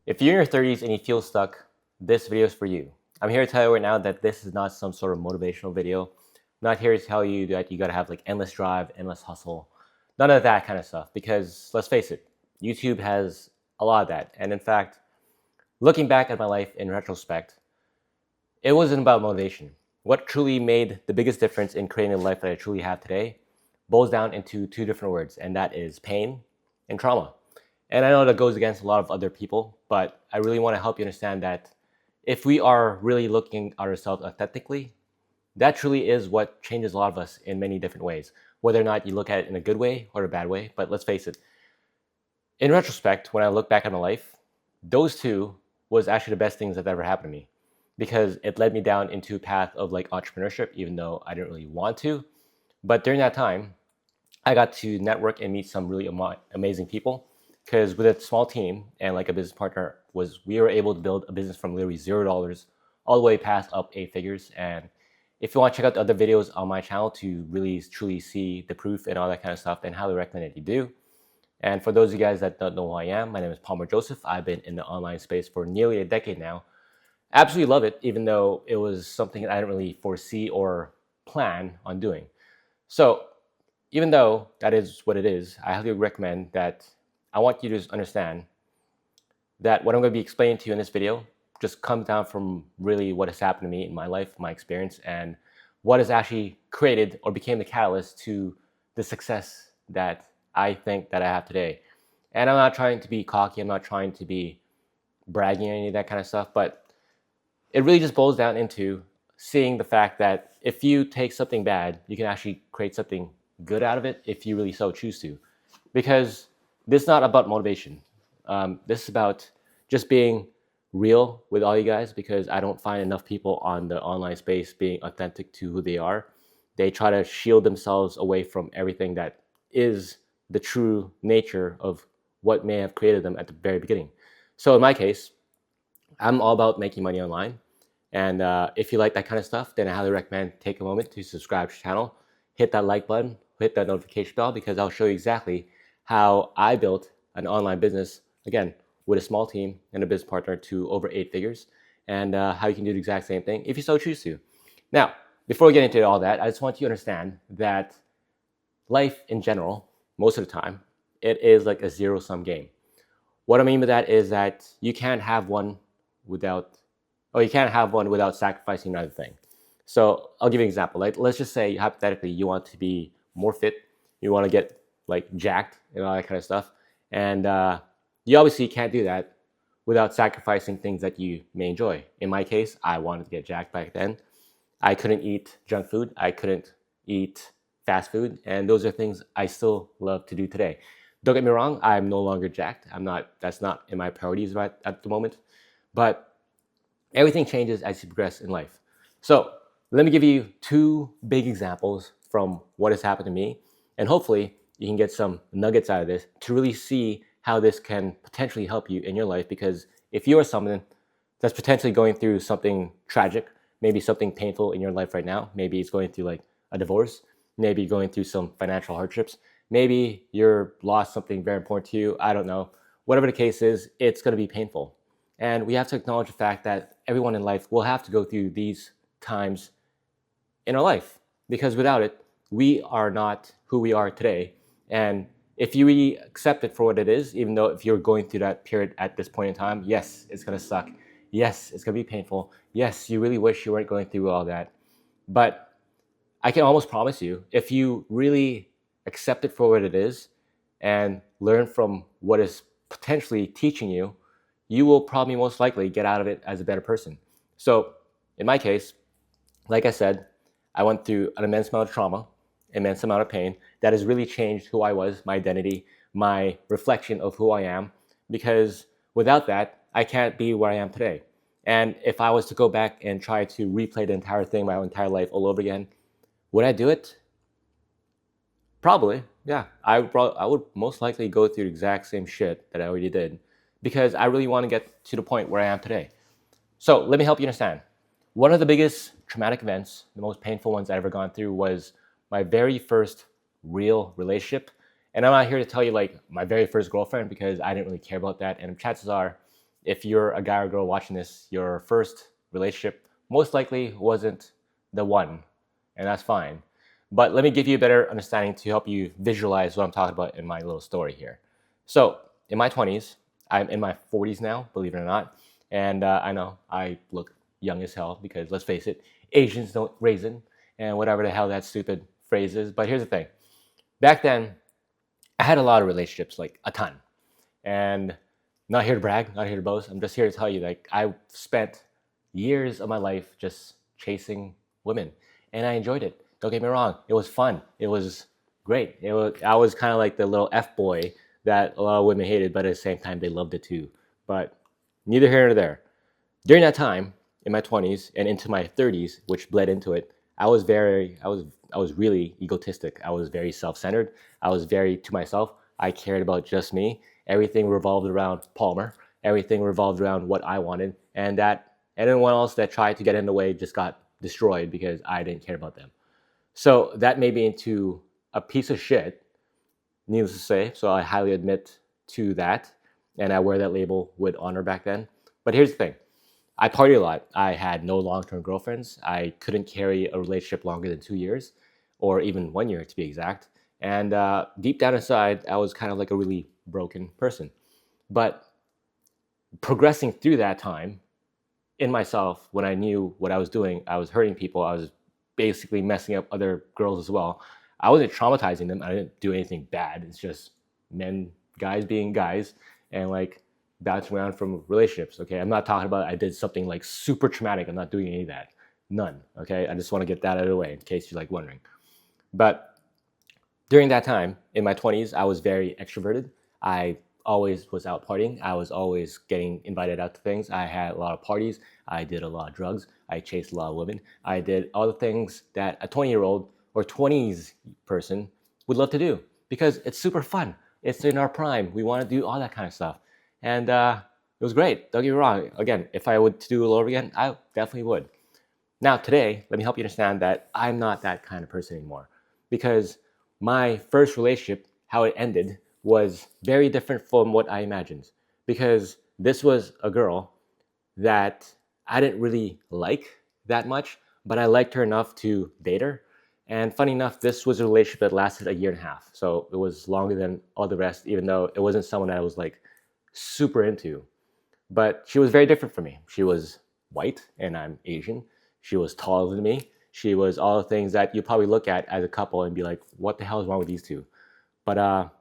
If you're in your 30s and you feel stuck, this video is for you. I'm here to tell you right now that this is not some sort of motivational video. I'm not here to tell you that you gotta have like endless drive, endless hustle, none of that kind of stuff. Because let's face it, YouTube has a lot of that. And in fact, looking back at my life in retrospect, it wasn't about motivation. What truly made the biggest difference in creating the life that I truly have today boils down into two different words, and that is pain and trauma. And I know that goes against a lot of other people, but I really want to help you understand that if we are really looking at ourselves authentically, that truly is what changes a lot of us in many different ways, whether or not you look at it in a good way or a bad way. But let's face it, in retrospect, when I look back at my life, those two was actually the best things that ever happened to me because it led me down into a path of like entrepreneurship, even though I didn't really want to. But during that time, I got to network and meet some really amazing people because with a small team and like a business partner we were able to build a business from literally $0 all the way past up 8 figures. And if you want to check out the other videos on my channel to really truly see the proof and all that kind of stuff, then highly recommend that you do. And for those of you guys that don't know who I am, my name is Palmer Joseph. I've been in the online space for nearly a decade now. Absolutely love it, even though it was something that I didn't really foresee or plan on doing. So even though that is what it is, I highly recommend that I want you to just understand that what I'm going to be explaining to you in this video just comes down from really what has happened to me in my life, my experience, and what has actually created or became the catalyst to the success that I think that I have today. And I'm not trying to be cocky, I'm not trying to be bragging or any of that kind of stuff, but it really just boils down into seeing the fact that if you take something bad, you can actually create something good out of it if you really so choose to. Because this is not about motivation. This is about just being real with all you guys, because I don't find enough people on the online space being authentic to who they are. They try to shield themselves away from everything that is the true nature of what may have created them at the very beginning. So in my case, I'm all about making money online. And if you like that kind of stuff, then I highly recommend take a moment to subscribe to the channel, hit that like button, hit that notification bell, because I'll show you exactly how I built an online business, again, with a small team and a business partner to over 8 figures, and how you can do the exact same thing if you so choose to. Now, before we get into all that, I just want you to understand that life in general, most of the time, it is like a zero-sum game. What I mean by that is that you can't have one without sacrificing another thing. So I'll give you an example. Like, let's just say hypothetically you want to be more fit, you want to get like jacked and all that kind of stuff, and you obviously can't do that without sacrificing things that you may enjoy. In my case, I wanted to get jacked back then. I couldn't eat junk food. I couldn't eat fast food, and those are things I still love to do today. Don't get me wrong, I'm no longer jacked. That's not in my priorities right at the moment, but everything changes as you progress in life. So let me give you two big examples from what has happened to me, and hopefully you can get some nuggets out of this to really see how this can potentially help you in your life. Because if you are someone that's potentially going through something tragic, maybe something painful in your life right now, maybe it's going through like a divorce, maybe you're going through some financial hardships, maybe you're lost something very important to you, I don't know. Whatever the case is, it's going to be painful. And we have to acknowledge the fact that everyone in life will have to go through these times in our life, because without it, we are not who we are today. And if you really accept it for what it is, even though if you're going through that period at this point in time, yes, it's going to suck. Yes, it's going to be painful. Yes, you really wish you weren't going through all that. But I can almost promise you, if you really accept it for what it is and learn from what is potentially teaching you, you will probably most likely get out of it as a better person. So in my case, like I said, I went through an immense amount of trauma, immense amount of pain that has really changed who I was, my identity, my reflection of who I am, because without that, I can't be where I am today. And if I was to go back and try to replay the entire thing, my entire life all over again, would I do it? Probably, yeah. I would most likely go through the exact same shit that I already did, because I really want to get to the point where I am today. So let me help you understand. One of the biggest traumatic events, the most painful ones I ever gone through, was my very first real relationship. And I'm not here to tell you like my very first girlfriend, because I didn't really care about that. And chances are, if you're a guy or girl watching this, your first relationship most likely wasn't the one, and that's fine. But let me give you a better understanding to help you visualize what I'm talking about in my little story here. So, in my 20s, I'm in my 40s now, believe it or not. And I know I look young as hell because, let's face it, Asians don't raisin and whatever the hell that stupid phrase is. But here's the thing. Back then, I had a lot of relationships, like a ton. And not here to brag, not here to boast. I'm just here to tell you, like, I spent years of my life just chasing women, and I enjoyed it. Don't get me wrong; it was fun. It was great. I was kind of like the little f boy that a lot of women hated, but at the same time they loved it too. But neither here nor there. During that time, in my 20s and into my 30s, which bled into it, I was really egotistic. I was very self-centered. I was very to myself. I cared about just me. Everything revolved around Palmer. Everything revolved around what I wanted, and that anyone else that tried to get in the way just got destroyed because I didn't care about them. So that made me into a piece of shit, needless to say. So I highly admit to that, and I wear that label with honor back then. But here's the thing. I partied a lot. I had no long-term girlfriends. I couldn't carry a relationship longer than 2 years, or even 1 year to be exact. And deep down inside, I was kind of like a really broken person. But progressing through that time in myself, when I knew what I was doing, I was hurting people. I was basically messing up other girls as well. I wasn't traumatizing them. I didn't do anything bad. It's just men, guys being guys, and like bouncing around from relationships. Okay, I'm not talking about I did something like super traumatic. I'm not doing any of that. None. Okay, I just want to get that out of the way in case you're like wondering. But during that time in my 20s, I was very extroverted. I always was out partying. I was always getting invited out to things. I had a lot of parties. I did a lot of drugs. I chased a lot of women. I did all the things that a 20-year-old or 20s person would love to do because it's super fun. It's in our prime. We want to do all that kind of stuff. And it was great. Don't get me wrong. Again, if I would do it all over again, I definitely would. Now, today, let me help you understand that I'm not that kind of person anymore because my first relationship, how it ended, was very different from what I imagined because this was a girl that I didn't really like that much, but I liked her enough to date her. And funny enough, this was a relationship that lasted a year and a half. So it was longer than all the rest, even though it wasn't someone that I was like super into. But she was very different from me. She was white and I'm Asian. She was taller than me. She was all the things that you probably look at as a couple and be like, what the hell is wrong with these two? But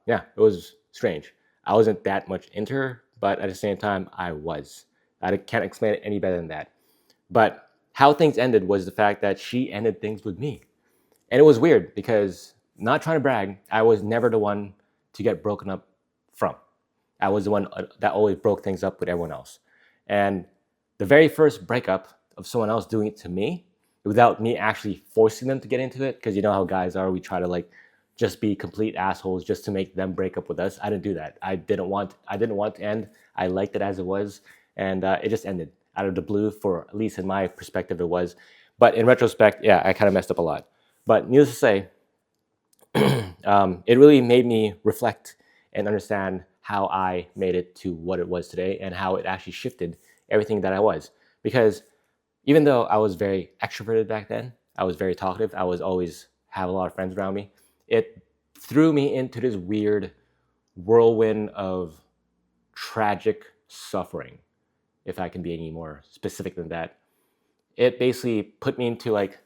yeah, it was strange. I wasn't that much into her, but at the same time, I was. I can't explain it any better than that. But how things ended was the fact that she ended things with me. And it was weird because, not trying to brag, I was never the one to get broken up from. I was the one that always broke things up with everyone else. And the very first breakup of someone else doing it to me, without me actually forcing them to get into it, because you know how guys are, we try to like just be complete assholes just to make them break up with us. I didn't do that. I didn't want to end. I liked it as it was, and it just ended out of the blue. For at least in my perspective, it was. But in retrospect, yeah, I kind of messed up a lot. But needless to say, it really made me reflect and understand how I made it to what it was today and how it actually shifted everything that I was. Because even though I was very extroverted back then, I was very talkative, I was always have a lot of friends around me, it threw me into this weird whirlwind of tragic suffering, if I can be any more specific than that. It basically put me into like,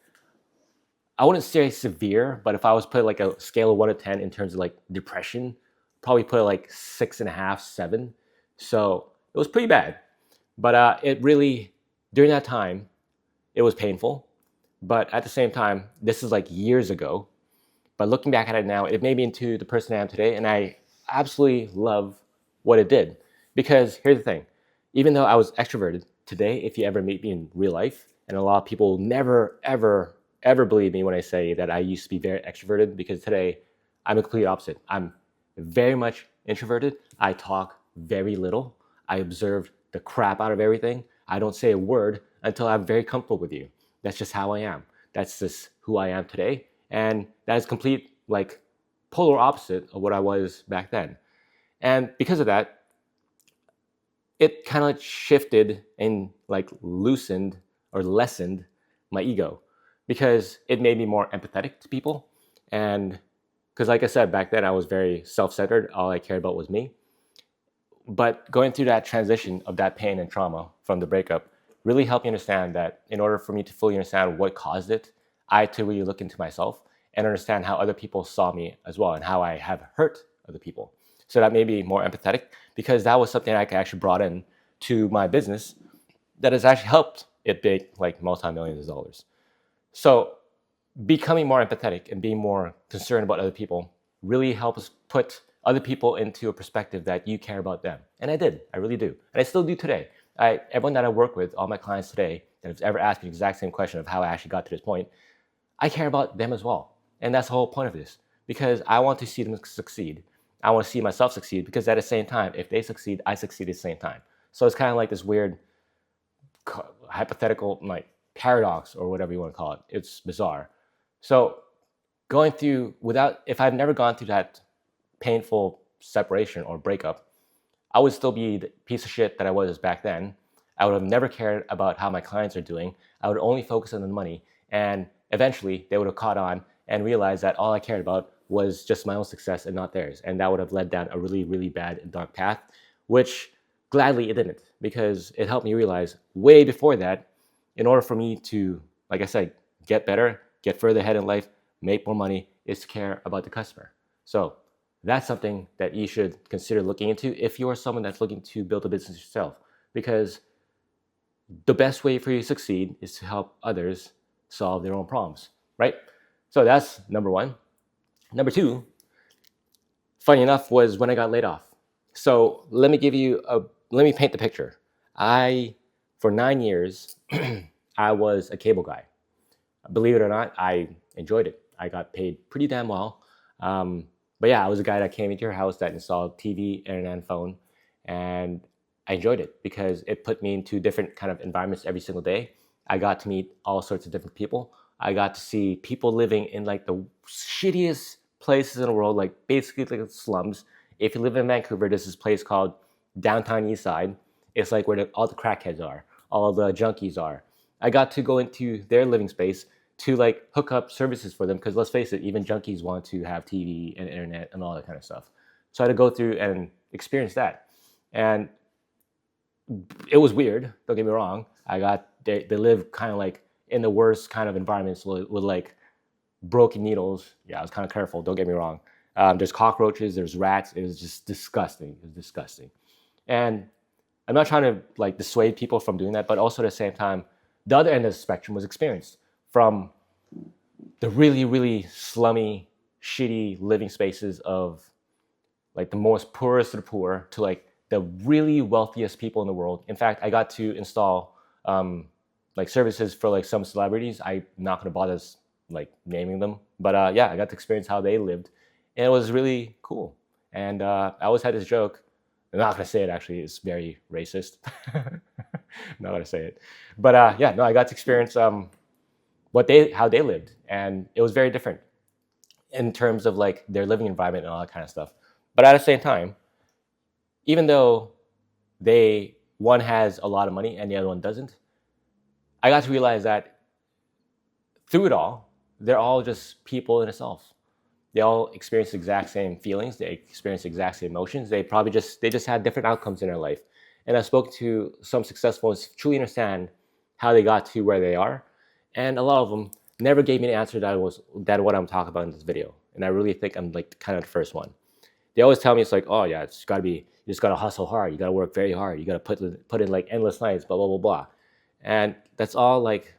I wouldn't say severe, but if I was put like a scale of 1 to 10 in terms of like depression, probably put it like 6.5, 7. So it was pretty bad. But it really, during that time, it was painful. But at the same time, this is like years ago. But looking back at it now, it made me into the person I am today. And I absolutely love what it did. Because here's the thing. Even though I was extroverted, today, if you ever meet me in real life, and a lot of people never, ever believe me when I say that I used to be very extroverted, because today I'm a complete opposite. I'm very much introverted. I talk very little. I observe the crap out of everything. I don't say a word until I'm very comfortable with you. That's just how I am. That's just who I am today. And that is complete, like, polar opposite of what I was back then. And because of that, it kind of shifted and like loosened or lessened my ego, because it made me more empathetic to people. And because, like I said, back then I was very self-centered. All I cared about was me. But going through that transition of that pain and trauma from the breakup really helped me understand that in order for me to fully understand what caused it, I had to really look into myself and understand how other people saw me as well and how I have hurt other people. So that made me more empathetic, because that was something I actually brought in to my business that has actually helped it make like multi-millions of dollars. So becoming more empathetic and being more concerned about other people really helps put other people into a perspective that you care about them. And I did. I really do. And I still do today. Everyone that I work with, all my clients today that have ever asked me the exact same question of how I actually got to this point, I care about them as well. And that's the whole point of this, because I want to see them succeed. I want to see myself succeed, because at the same time, if they succeed, I succeed at the same time. So it's kind of like this weird hypothetical like paradox, or whatever you want to call it. It's bizarre. So going through if I've never gone through that painful separation or breakup, I would still be the piece of shit that I was back then. I would have never cared about how my clients are doing. I would only focus on the money. And eventually they would have caught on and realized that all I cared about was just my own success and not theirs. And that would have led down a really, really bad and dark path, which gladly it didn't, because it helped me realize way before that, in order for me to, like I said, get better, get further ahead in life, make more money, is to care about the customer. So that's something that you should consider looking into if you are someone that's looking to build a business yourself, because the best way for you to succeed is to help others solve their own problems, right? So that's number one. Number two, funny enough, was when I got laid off. So let me paint the picture. For 9 years, I was a cable guy. Believe it or not, I enjoyed it. I got paid pretty damn well. But yeah, I was a guy that came into your house that installed TV, internet, and phone. And I enjoyed it because it put me into different kind of environments every single day. I got to meet all sorts of different people. I got to see people living in like the shittiest places in the world, like basically like slums. If you live in Vancouver, there's this place called Downtown East Side. It's like where all the crackheads are, all the junkies are. I got to go into their living space to like hook up services for them, because let's face it, even junkies want to have TV and internet and all that kind of stuff. So I had to go through and experience that. And it was weird, don't get me wrong. They live kind of like in the worst kind of environments with like broken needles. Yeah, I was kind of careful, don't get me wrong. There's cockroaches, there's rats. It was just disgusting. It was disgusting. And I'm not trying to like dissuade people from doing that, but also at the same time, the other end of the spectrum was experienced, from the really, really slummy, shitty living spaces of like the most poorest of the poor to like the really wealthiest people in the world. In fact, I got to install like services for like some celebrities. I'm not gonna bother like naming them, but yeah, I got to experience how they lived, and it was really cool. And I always had this joke. I'm not gonna say it, actually. It's very racist. Not gonna say it, but yeah, no, I got to experience how they lived, and it was very different in terms of like their living environment and all that kind of stuff. But at the same time, even though one has a lot of money and the other one doesn't, I got to realize that through it all, they're all just people in itself. They all experience the exact same feelings. They experience the exact same emotions. They just had different outcomes in their life. And I spoke to some successful ones to truly understand how they got to where they are. And a lot of them never gave me the answer that what I'm talking about in this video. And I really think I'm like kind of the first one. They always tell me it's like, oh yeah, you just gotta hustle hard. You gotta work very hard. You gotta put in like endless nights, blah, blah, blah, blah. And that's all like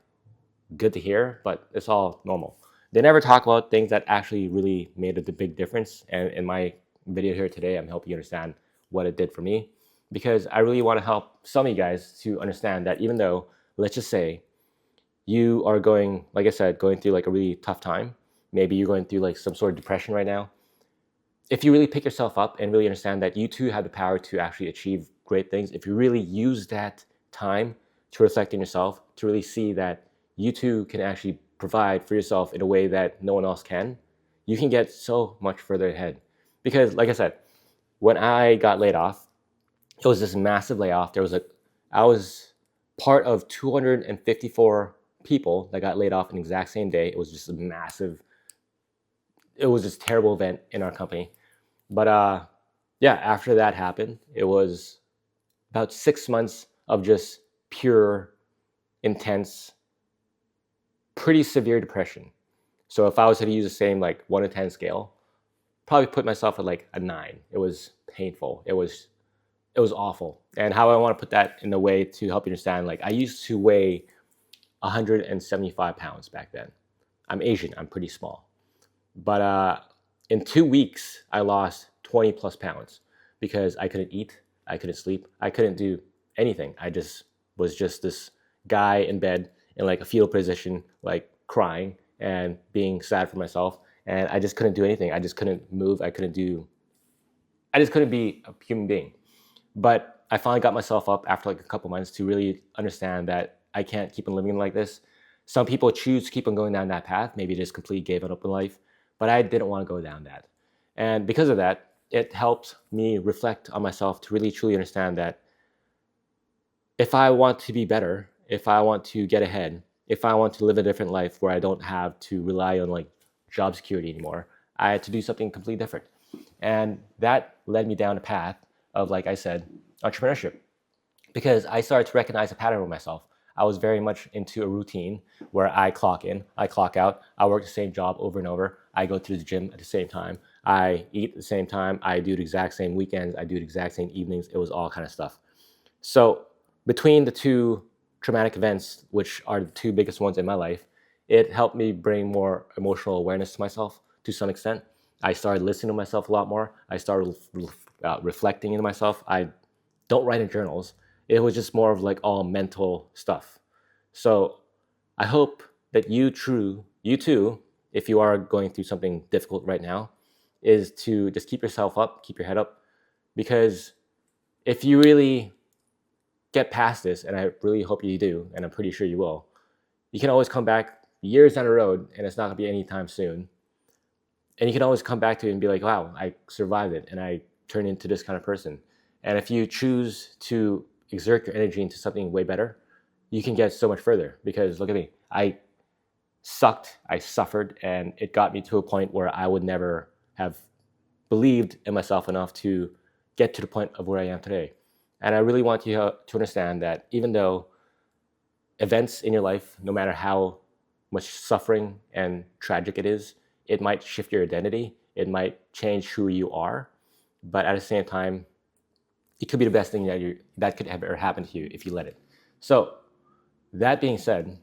good to hear, but it's all normal. They never talk about things that actually really made a big difference. And in my video here today, I'm helping you understand what it did for me, because I really want to help some of you guys to understand that even though, let's just say, you are going, like I said, going through like a really tough time. Maybe you're going through like some sort of depression right now. If you really pick yourself up and really understand that you too have the power to actually achieve great things, if you really use that time to reflect on yourself, to really see that you too can actually provide for yourself in a way that no one else can, you can get so much further ahead. Because like I said, when I got laid off, It was this massive layoff. I was part of 254 people that got laid off in the exact same day. It was just a massive, it was this terrible event in our company. But yeah, after that happened, it was about 6 months of just pure, intense, pretty severe depression. So if I was to use the same like 1 to 10 scale, probably put myself at like a 9. It was painful. It was awful. And how I want to put that in a way to help you understand, like I used to weigh 175 pounds back then. I'm Asian. I'm pretty small. But in 2 weeks, I lost 20 plus pounds because I couldn't eat, I couldn't sleep, I couldn't do anything. I just was just this guy in bed in like a fetal position, like crying and being sad for myself. And I just couldn't do anything. I just couldn't move. I just couldn't be a human being. But I finally got myself up after like a couple months to really understand that I can't keep on living like this. Some people choose to keep on going down that path. Maybe just completely gave up in life, but I didn't want to go down that. And because of that, it helped me reflect on myself to really truly understand that if I want to be better, if I want to get ahead, if I want to live a different life where I don't have to rely on like job security anymore, I had to do something completely different. And that led me down a path of, like I said, entrepreneurship, because I started to recognize a pattern with myself. I was very much into a routine where I clock in, I clock out, I work the same job over and over, I go to the gym at the same time, I eat at the same time, I do the exact same weekends, I do the exact same evenings. It was all kind of stuff. So between the two traumatic events, which are the two biggest ones in my life, it helped me bring more emotional awareness to myself to some extent. I started listening to myself a lot more. I started reflecting into myself. I don't write in journals. It was just more of like all mental stuff. So I hope that you too, if you are going through something difficult right now, is to just keep yourself up, keep your head up, because if you really get past this, and I really hope you do, and I'm pretty sure you will, you can always come back years down the road, and it's not gonna be anytime soon. And you can always come back to it and be like, wow, I survived it, and I turned into this kind of person. And if you choose to exert your energy into something way better, you can get so much further. Because look at me, I sucked, I suffered, and it got me to a point where I would never have believed in myself enough to get to the point of where I am today. And I really want you to understand that even though events in your life, no matter how much suffering and tragic it is, it might shift your identity, it might change who you are, but at the same time, it could be the best thing that could ever happen to you if you let it. So that being said,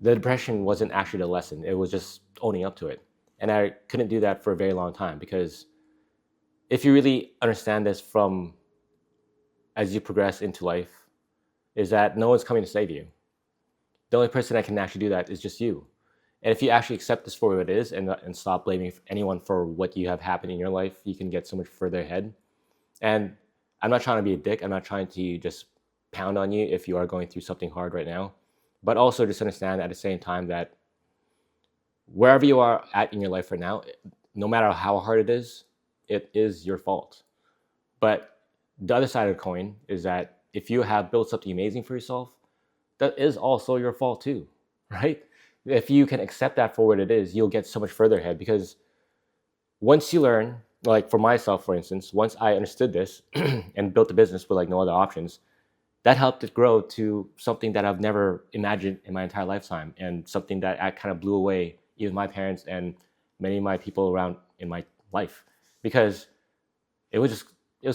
the depression wasn't actually the lesson. It was just owning up to it. And I couldn't do that for a very long time, because if you really understand this from as you progress into life, is that no one's coming to save you. The only person that can actually do that is just you. And if you actually accept this for what it is, and stop blaming anyone for what you have happened in your life, you can get so much further ahead. And I'm not trying to be a dick. I'm not trying to just pound on you if you are going through something hard right now. But also just understand at the same time that wherever you are at in your life right now, no matter how hard it is your fault. But the other side of the coin is that if you have built something amazing for yourself, that is also your fault too, right? If you can accept that for what it is, you'll get so much further ahead. Because once you learn, like for myself, for instance, once I understood this and built a business with like no other options, that helped it grow to something that I've never imagined in my entire lifetime, and something that I kind of blew away even my parents and many of my people around in my life, because it was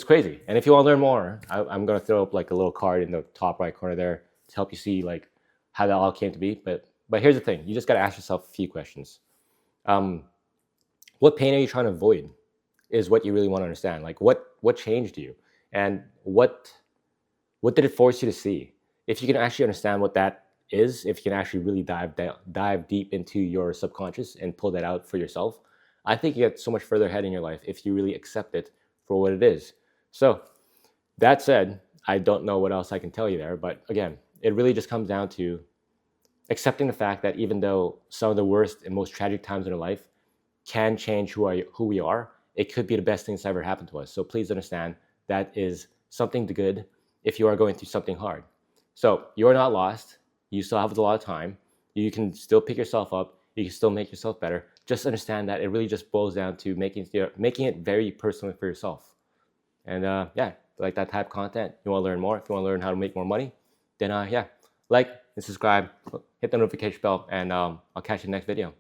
crazy. And if you want to learn more, I'm going to throw up like a little card in the top right corner there to help you see like how that all came to be. But here's the thing: you just got to ask yourself a few questions. What pain are you trying to avoid? Is what you really want to understand. Like what changed you, and what did it force you to see? If you can actually understand what that is, if you can actually really dive deep into your subconscious and pull that out for yourself, I think you get so much further ahead in your life if you really accept it for what it is. So that said, I don't know what else I can tell you there, but again, it really just comes down to accepting the fact that even though some of the worst and most tragic times in our life can change who we are, it could be the best thing that's ever happened to us. So please understand that is something good if you are going through something hard. So you're not lost. You still have a lot of time. You can still pick yourself up. You can still make yourself better. Just understand that it really just boils down to making it very personal for yourself. And yeah, like that type of content. You want to learn more? If you want to learn how to make more money, then yeah, like and subscribe, hit the notification bell, and I'll catch you in the next video.